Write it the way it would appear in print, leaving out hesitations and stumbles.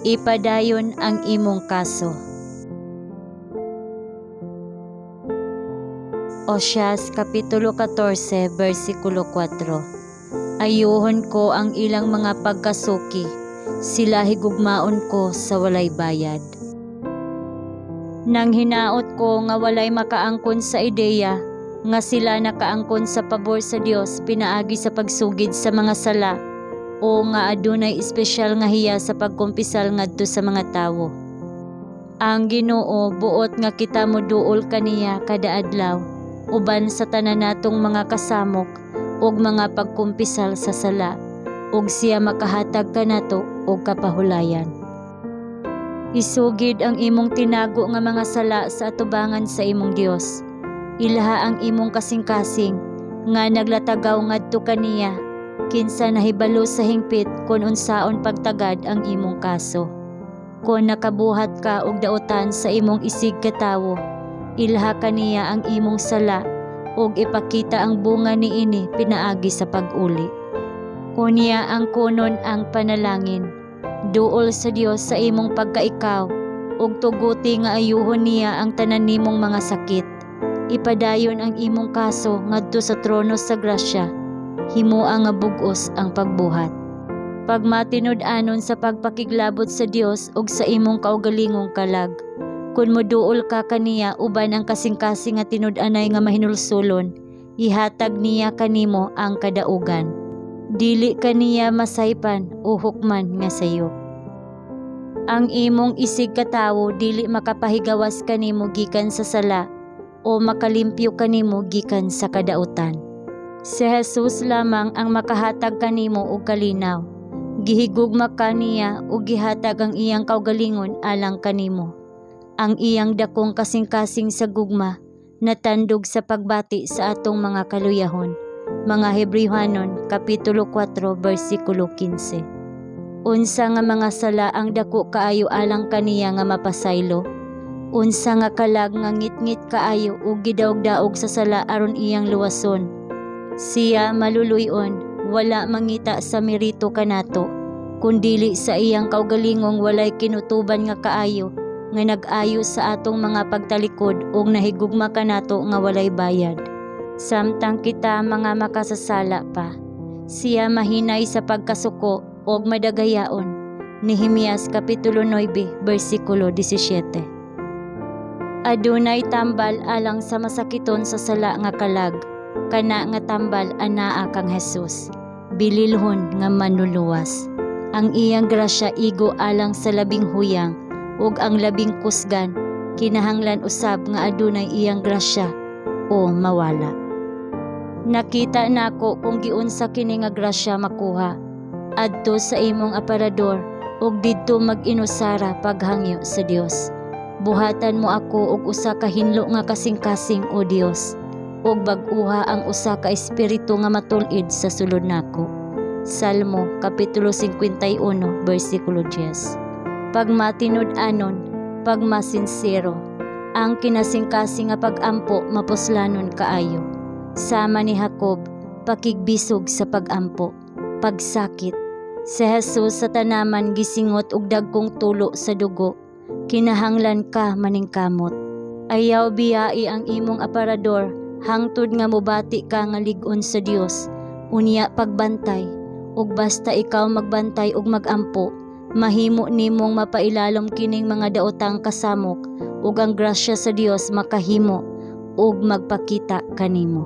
Ipadayon ang imong kaso. Oseas Kapitulo 14, versikulo 4. Ayuhon ko ang ilang mga pagkasuki, sila higugmaon ko sa walay bayad. Nang hinaot ko nga walay makaangkon sa ideya, nga sila nakaangkon sa pabor sa Dios pinaagi sa pagsugid sa mga sala, o nga adunay espesyal nga hiya sa pagkumpisal ngadto sa mga tawo. Ang Ginoo buot nga kita moduol kaniya kada adlaw, uban sa tanan natong mga kasamok ug mga pagkumpisal sa sala, ug siya makahatag kanato og kapahulayan. Isugid ang imong tinago nga mga sala sa atubangan sa imong Dios. Ilha ang imong kasing-kasing nga naglatagaw ngadto kaniya, kinsa nahibalo sa hingpit kun unsaon pagtagad ang imong kaso. Kung nakabuhat ka og dautan sa imong isig katawo, ilha kaniya ang imong sala ug ipakita ang bunga niini pinaagi sa pag-uli. Unya ang kunon ang panalangin, duol sa Dios sa imong pagkaikaw ug tuguti nga ayuhon niya ang tanan nimong mga sakit. Ipadayon ang imong kaso ngadto sa trono sa grasya, himua nga bug-os ang pagbuhat. Pagmatinud-anon sa pagpakiglabot sa Dios ug sa imong kaugalingong kalag. Kun moduol ka kaniya uban ang kasing-kasing nga tinud-anay nga mahinulsulon, ihatag niya kanimo ang kadaugan. Dili kaniya masaypan o hukman nga sayo. Ang imong isig katawo dili makapahigawas kanimo gikan sa sala o makalimpyo kanimo gikan sa kadautan. Si Jesus lamang ang makahatag kanimo og kalinaw. Gihigugma kaniya ug gihatag ang iyang kaugalingon alang kanimo. Ang iyang dakong kasing-kasing sa gugma natandog sa pagbati sa atong mga kaluyahon. Mga Hebrehanon Kapitulo 4 versikulo 15. Unsa nga mga sala ang dako kaayo alang kaniya nga mapasaylo? Unsa nga kalag nga ngit-ngit kaayo ug gidaog-daog sa sala aron iyang luwason? Siya maluluyon, wala mangita sa merito kanato, kundili sa iyang kaugalingong walay kinutuban nga kaayo, nga nag-ayo sa atong mga pagtalikod ug nahigugma kanato nga walay bayad. Samtang kita mga makasasala pa, siya mahinay sa pagkasuko ug madagayaon. Nehemias Kapitulo 9 versikulo 17. Adunay tambal alang sa masakiton sa sala nga kalag, kana nga tambal anaa kang Jesus, bililhon nga manluluwas. Ang iyang grasya igo alang sa labing huyang, ug ang labing kusgan kinahanglan usab nga adunay iyang grasya o mawala. Nakita nako kung giunsa kini nga grasya makuha adto sa imong aparador ug didto mag-inusara paghangyo sa Dios. Buhatan mo ako og usa ka hinlo nga kasing-kasing o Dios, ug bag-uha ang usa ka espiritu nga matul-id sa sulod nako. Salmo Kapitulo 51 versikulo 10. Pagmatinud-anon, pagmasinsero, ang kinasing-kasing nga pag-ampo mapuslanon kaayo. Sama ni Jacob, pakigbisog sa pag-ampo, pagsakit. Si Jesus sa tanaman gisingot og dagkong tulo sa dugo, kinahanglan ka maningkamot. Ayaw biyai ang imong aparador, hangtod nga mobati ka nga lig-on sa Dios, unya pagbantay, ug basta ikaw magbantay ug magampo, mahimo nimong mapailalom kining mga daotang kasamok, ug ang grasya sa Dios makahimo ug magpakita kanimo.